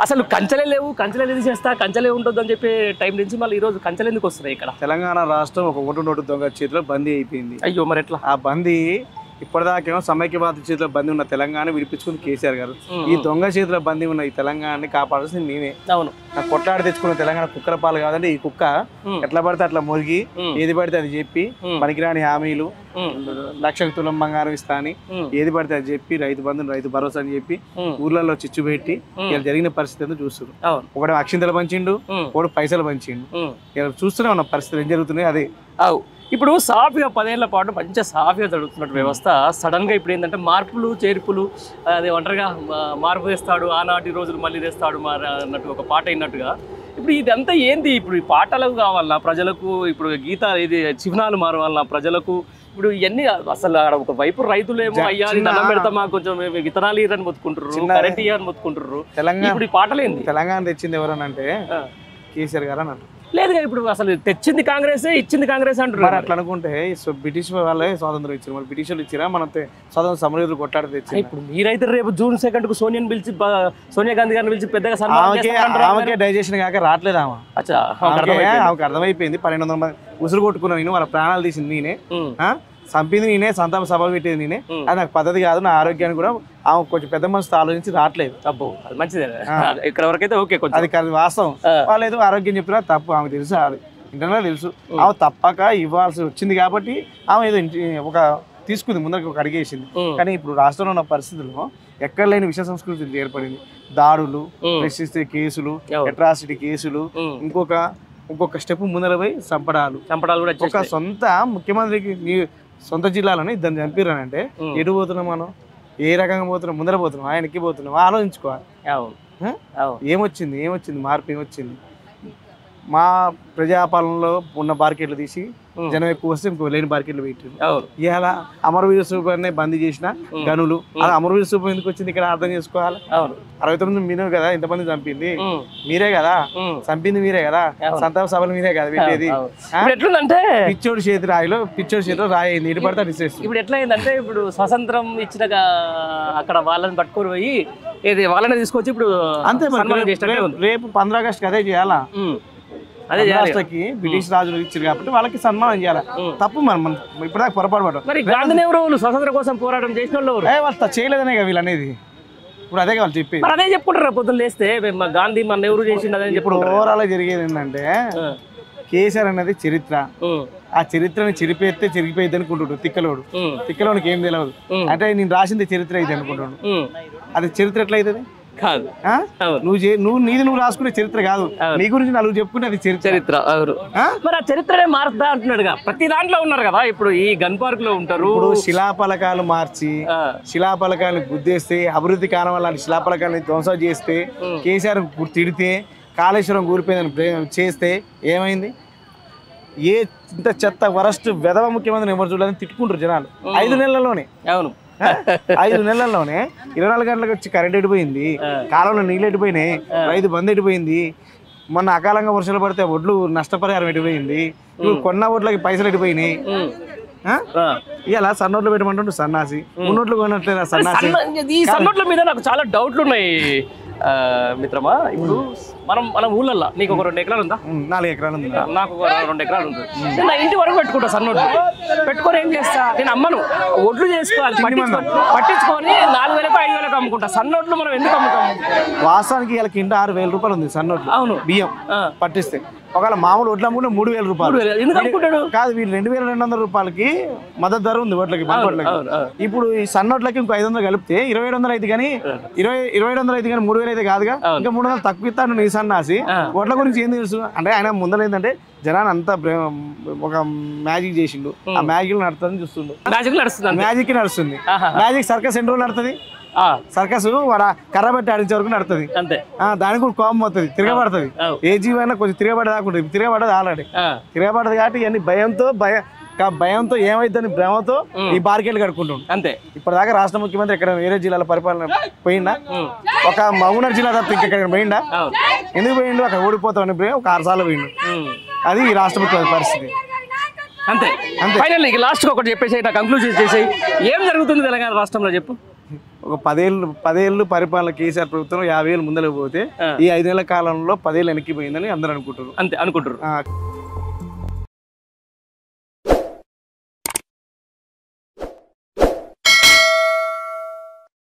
అసలు కంచెలే లేవు, కంచెలే తీసేస్తా, కంచెలే ఉంటుందని చెప్పే టైం నుంచి మళ్ళీ ఈ రోజు కంచెలు ఎందుకు వస్తున్నాయి ఇక్కడ? తెలంగాణ రాష్ట్రం ఒక ఓటు నోటు దొంగ చేతిలో బందీ అయిపోయింది. అయ్యో మరి ఎట్లా? ఆ బందీ ఇప్పటిదాకేమో సమైక్యవాద చేతిలో బందీ ఉన్న తెలంగాణ విడిపించుకుంది కేసీఆర్ గారు. ఈ దొంగ చేతిలో బందీ ఉన్న ఈ తెలంగాణని కాపాడాల్సింది మేమే. అవును, కొట్లాడి తెచ్చుకున్న తెలంగాణ కుక్కల పాలు కాదండి. ఈ కుక్క ఎట్లా పడితే అట్లా మురిగి ఏది పడితే అది చెప్పి పనికిరాని హామీలు, లక్షకు తులం బంగారం ఇస్తా అని ఏది పడితే అది చెప్పి రైతు బంధుని రైతు భరోసా అని చెప్పి ఊర్లలో చిచ్చు పెట్టి ఇలా జరిగిన పరిస్థితి అంతా చూస్తున్నారు. ఒకటి అక్షింతలు పంచిండు, ఒకటి పైసలు పంచిండు. ఇలా చూస్తూనే ఉన్న పరిస్థితులు ఏం జరుగుతున్నాయి. అదే ఇప్పుడు సాఫీగా 10 ఏళ్ల పాటు మంచిగా సాఫీగా జరుగుతున్నట్టు వ్యవస్థ సడన్ గా ఇప్పుడు ఏంటంటే మార్పులు చేర్పులు, అదే ఒంటరిగా మార్పు తెస్తాడు, ఆనాటి రోజులు మళ్ళీ తెస్తాడు అన్నట్టు ఒక పాట అయినట్టుగా ఇప్పుడు ఇదంతా ఏంది? ఇప్పుడు ఈ పాటలకు కావాలన్నా ప్రజలకు, ఇప్పుడు గీత ఇది చిహ్నాలు మారవాలన్నా ప్రజలకు, ఇప్పుడు ఇవన్నీ అసలు ఒక వైపు రైతులేమో అయ్యా దండం పెడతామా కొంచెం విత్తనాలు ఇరని మొత్తుకుంటారు, కరెంట్ ఇయ్యని మొత్తుకుంటారు. ఇప్పుడు ఈ పాటలు ఏంది? తెలంగాణ తెచ్చింది ఎవరనంటే కేసీఆర్ గారు అని అంటారు. లేదుగా ఇప్పుడు అసలు తెచ్చింది కాంగ్రెస్, ఇచ్చింది కాంగ్రెస్ అంటారు. మరి అట్లా అనుకుంటే బ్రిటిష్ వాళ్ళే స్వాతంత్రం ఇచ్చారు, మరి బ్రిటిష్ వాళ్ళు ఇచ్చినా మనం స్వాతంత్ర సమరయోధులు కొట్టాడు తెచ్చి. ఇప్పుడు మీరైతే రేపు జూన్ 2 కు సోనియాని పిలిచి, సోనియా గాంధీ గారిని పిలిచి పెద్దగా ఆమెకే డైజెషన్ కాక రావట్లేదు. ఆమెకు అర్థమైపోయింది 1200 మంది ఉసురు కొట్టుకున్నా నేను, వాళ్ళ ప్రాణాలు తీసింది నేనే, చంపింది నేనే, సంతాప సభలు పెట్టేది నేనే. అది నాకు పద్ధతి కాదు, నా ఆరోగ్యాన్ని కూడా ఆమె కొంచెం పెద్ద మనసుతో ఆలోచించి రావట్లేదు. అబ్బో అది మంచిదే, ఇక్కడ వరకైతే ఓకే. అది వాస్తవం. వాళ్ళు ఏదో ఆరోగ్యం చెప్పినా తప్పు, ఆమెకు తెలుసు, ఇంటర్నల్ తెలుసు. ఆమె తప్పక ఇవ్వాల్సి వచ్చింది కాబట్టి ఆమె ఏదో ఒక తీసుకుంది, ముందరికి ఒక అడిగేసింది. కానీ ఇప్పుడు రాష్ట్రంలో ఉన్న పరిస్థితుల్లో ఎక్కడ లేని విషయ సంస్కృతి ఏర్పడింది. దాడులు, ప్రశ్నిస్తే కేసులు, అట్రాసిటీ కేసులు, ఇంకొక స్టెప్ ముందర పోయి చంపడాలు కూడా. ఒక సొంత ముఖ్యమంత్రికి సొంత జిల్లాలోనే ఇద్దరు చంపిరానంటే ఎటు పోతున్నాం మనం? ఏ రకంగా పోతున్నాం? ముందర పోతున్నాం, ఆయనకి పోతున్నాం, ఆలోచించుకోవాలి. ఏమొచ్చింది మార్పు ఏమొచ్చింది? మా ప్రజాపాలనలో ఉన్న మార్కెట్లు తీసి జనం ఎక్కువ వస్తే ఇంకో లేని మార్కెట్లు పెట్టారు. ఇవాళ అమరవీర సూపర్నే బందీ చేసిన గనులు, అమరవీర సూపర్ ఎందుకు వచ్చింది ఇక్కడ అర్థం చేసుకోవాలి. 69 మీరు కదా ఇంతమంది చంపింది మీరే కదా, చంపింది మీరే కదా, సంతాప సభలు మీరే కదా పెట్టేది. ఎట్లుందంటే పిచ్చోడి చేతిలో రాయింది, ఇటు పడతా డిసైడ్. ఇప్పుడు ఎట్లా అయిందంటే ఇప్పుడు స్వతంత్రం ఇచ్చిన అక్కడ వాళ్ళని పట్టుకొని పోయి ఏది వాళ్ళని తీసుకొచ్చి ఇప్పుడు అంతే. రేపు 15 ఆగస్టుకి అదే చేయాలా? అదే రాష్ట్రకి బ్రిటిష్ రాజులు ఇచ్చారు కాబట్టి వాళ్ళకి సన్మానం చేయాలి. తప్పు మనం ఇప్పటిదాకా పొరపాటు పడ్డాం. మరి గాంధీ ఎవరు స్వతంత్రం కోసం పోరాటం చేసిన వాళ్ళు చేయలేదనే కదా వీళ్ళు అనేది. ఇప్పుడు అదే వాళ్ళు చెప్పేది, అదే చెప్పుకుంటారు పొద్దున్న లేస్తే గాంధీ మన ఎవరు చేసిండు. ఇప్పుడు ఓవరాల్ జరిగేది ఏంటంటే కేసీఆర్ అనేది చరిత్ర, ఆ చరిత్రని చెరిపేస్తే చెరిగిపోయింది అనుకుంటున్నాడు తిక్కలోనికి ఏం తెలియదు. అంటే నేను రాసింది చరిత్ర అయితే అనుకుంటున్నాడు. అది చరిత్ర ఎట్లా అవుతుంది? కాదు, నువ్వు రాసుకునే చరిత్ర కాదు, నీ గురించి నలుగురు చెప్పుకునే అది చరిత్ర. మరి ఆ చరిత్రనే మారుతా అంటున్నాడుగా, ప్రతి దాంట్లో ఉన్నారు కదా. ఇప్పుడు ఈ గన్ పార్క్ లో ఉంటారు, ఇప్పుడు శిలాపలకాలు మార్చి శిలాపలకాలను గుద్దేస్తే, అభివృద్ధి కారణం వల్ల శిలాపలకాలను ధ్వంసం చేస్తే, కేసీఆర్ తిడితే, కాళేశ్వరం కూలిపోయిందని చేస్తే ఏమైంది? ఏ ఇంత చెత్త వరస్ట్ వెధవ ముఖ్యమంత్రిని ఎవరు చూడాలని తిట్టుకుంటారు జనాలు 5 నెలల్లోనే. అవును, 5 నెలల్లోనే 24 గంటలకు వచ్చి కరెంట్ ఎడిపోయింది, కాలంలో నీళ్ళు ఎడిపోయినాయి, రైతు బంద్ ఎడిపోయింది, మొన్న అకాలంగా వర్షాలు పడితే ఒడ్లు నష్టపరిహారం ఎడిపోయింది, ఇప్పుడు కొన్న ఓట్లకి పైసలు ఎడిపోయినాయి. ఇలా సన్నోట్లు పెట్టమంటుంటే సన్నాసి, మున్నోట్లు కొనట్లేదా సన్నాసి? ఈ సన్నోట్ల మీద నాకు చాలా డౌట్లు ఉన్నాయి మిత్రమా. ఇప్పుడు మన ఊళ్ళల్లో నీకు ఒక 2 ఎకరాలు ఉందా? 4 ఎకరాలు ఉంది, నాకు 2 ఎకరాలు ఉంది. నేను నా ఇంటి వరకు పెట్టుకుంటా సన్నోట్లు. పెట్టుకొని ఏం చేస్తా, నేను అమ్మను, ఒడ్లు చేసుకోవాలి, పట్టించుకొని 4000కు 5000కు అమ్ముకుంటా. సన్నోట్లు మనం ఎందుకు అమ్ముతాము? వాస్తవానికి వీళ్ళకి ఇంటి 6000 రూపాయలు ఉంది సన్నోట్లు. అవును, బియ్యం పట్టిస్తే. ఒకవేళ మామూలు వడ్లు అమ్ముకుంటే 3000 రూపాయలు. ఎందుకు అమ్ముకుంటాడు? కాదు, వీళ్ళు 2200 రూపాయలకి మద్దతు ధర ఉంది వడ్లకి. ఇప్పుడు ఈ సన్నోట్లకి ఇంకో 500 కలిపితే 2700 అయితే కానీ 2700 అయితే కానీ 3000 అయితే కాదుగా, ఇంకా 300 తక్కువ ఇస్తాను నీ సన్నాసి. వడ్ల గురించి ఏం తెలుసు అంటే ఆయన ముందర ఏంటంటే జనాన్ని అంతా ఒక మ్యాజిక్ చేసిండు, ఆ మ్యాజిక్ నడుతుంది చూస్తుండు. మ్యాజిక్ నడుస్తుంది. మ్యాజిక్ సర్కస్ ఎన్ని రోజులు నడుతుంది? సర్కస్ వాడ కర్ర పెట్టి ఆడించే వరకు నడుతుంది అంతే. దానికి కూడా కోపం అవుతుంది, తిరగబడుతుంది. ఏ జీవైనా కొంచెం తిరగబడదాకుంటుంది, తిరగబడదు ఆల్రెడీ తిరగబడదు కాబట్టి ఇవన్నీ భయంతో ఏమైందని భ్రమతో ఈ బార్కెట్లు కడుకుంటుండు అంతే. ఇప్పటిదాకా రాష్ట్ర ముఖ్యమంత్రి ఎక్కడ వేరే జిల్లాల పరిపాలన పోయిందా? ఒక మహబూబ్నగర్ జిల్లా తప్ప ఇంకెక్కడ పోయిందా? ఎందుకు పోయిండు? అక్కడ ఓడిపోతామని ఒక 6 సార్లు పోయిండు. అది ఈ రాష్ట్ర ముఖ్యమంత్రి పరిస్థితి అంతే. ఫైనల్ లాస్ట్ ఒకటి చెప్పేసి కంక్లూజన్ చేసేసి ఏం జరుగుతుంది తెలంగాణ రాష్ట్రంలో చెప్పు. ఒక 10 ఏళ్ళు పరిపాలన కేసీఆర్ ప్రభుత్వం 50 ఏళ్ళు ముందరకు పోతే ఈ 5 నెలల కాలంలో 10 ఏళ్ళు వెనక్కిపోయిందని అందరూ అనుకుంటారు. అంతే అనుకుంటారు.